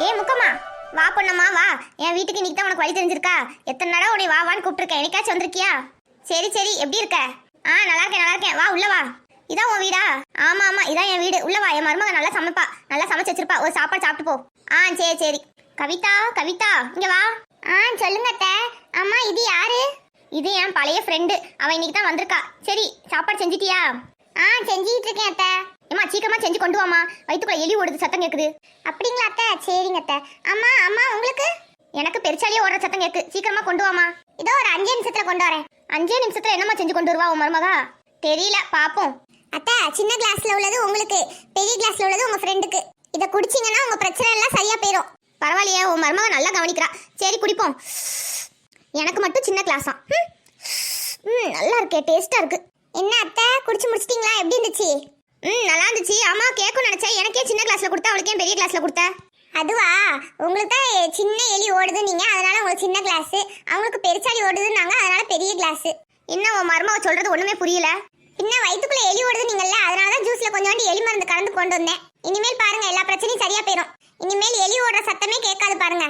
ஏ முக்கம்மா, வா பொண்ணம்மா வா. என் வீட்டுக்கு இன்னைக்கு தான் உனக்கு வழி தெரிஞ்சிருக்கா? எத்தனை நாளா உன்னை வா வான்னு கூப்பிட்டுருக்கேன். என்னைக்காச்சும் வந்திருக்கியா? சரி சரி, எப்படி இருக்க? நல்லா இருக்கேன் நல்லா இருக்கேன். வா உள்ள வா. இதான் உன் வீடா? ஆமா ஆமா, இதான் என் வீடு. உள்ள வா. என் மருமக நல்லா சமைப்பா, நல்லா சமைச்சு வச்சிருப்பா. ஒரு சாப்பாடு சாப்பிட்டு போ. சரி சரி. கவிதா கவிதா, இங்க வா. சொல்லுங்க அத்தை. அம்மா இது யாரு? இது என் பழைய ஃப்ரெண்டு. அவன் இன்னைக்கு தான் வந்திருக்கா. சரி, சாப்பாடு செஞ்சிட்டியா? செஞ்சிட்டு இருக்கேன் அத்தை. அம்மா சீக்கிரமா செஞ்சு கொண்டு வாமா, வயிற்றுக்குள்ள எலி ஓடுது, சத்தம் கேக்குது. அப்படிங்களா அத்தை? சரிங்க அத்தை. அம்மா அம்மா உங்களுக்கு? எனக்கு பெருச்சாலியே ஓடுற சத்தம் கேக்கு. சீக்கிரமா கொண்டு வாமா. இதோ ஒரு 5 நிமிஷத்துல கொண்டு வரேன். 5 நிமிஷத்துல என்னம்மா செஞ்சு கொண்டு வருவா உன் மருமகா? தெரியல, பாப்போம். அத்தை, சின்ன கிளாஸ்ல உள்ளது உங்களுக்கு, பெரிய கிளாஸ்ல உள்ளது உங்க ஃப்ரெண்டுக்கு. இத குடிச்சீங்கன்னா உங்க பிரச்சனை எல்லாம் சரியா போயிடும். பரவாயில்லையே, உன் மருமக நல்லா கவனிக்கிறா. சரி குடிப்போம். எனக்கு மட்டும் சின்ன கிளாஸா? நல்லா இருக்கே, டேஸ்டா இருக்கு. என்ன அத்தை, குடிச்சு முடிச்சிட்டீங்களா? எப்படி இருந்துச்சு? நல்லா இருந்துச்சு. ஆமா, கேட்கும் நினைச்சேன். எனக்கே சின்ன கிளாஸ்ல கொடுத்தா, அவளுக்கே பெரிய கிளாஸ்ல கொடுத்த? அதுவா, உங்களுக்கு தான் சின்ன எலி ஓடுது நீங்க, அதனால உங்களுக்கு சின்ன கிளாஸ். அவங்களுக்கு பெருச்சாலி ஓடுதுன்னாங்க, அதனால பெரிய கிளாஸ். இன்னும் உன் மருமக சொல்றது ஒண்ணுமே புரியல. பின்ன வயிற்றுக்குள்ள எலி ஓடுது நீங்கல்ல, அதனாலதான் ஜூஸ்ல கொஞ்சோண்டு எலி மருந்து கலந்து கொண்டு வந்தேன். இனிமேல் பாருங்க, எல்லா பிரச்சனையும் சரியா போயிடும். இனிமேல் எலி ஓடுற சத்தமே கேட்காது பாருங்க.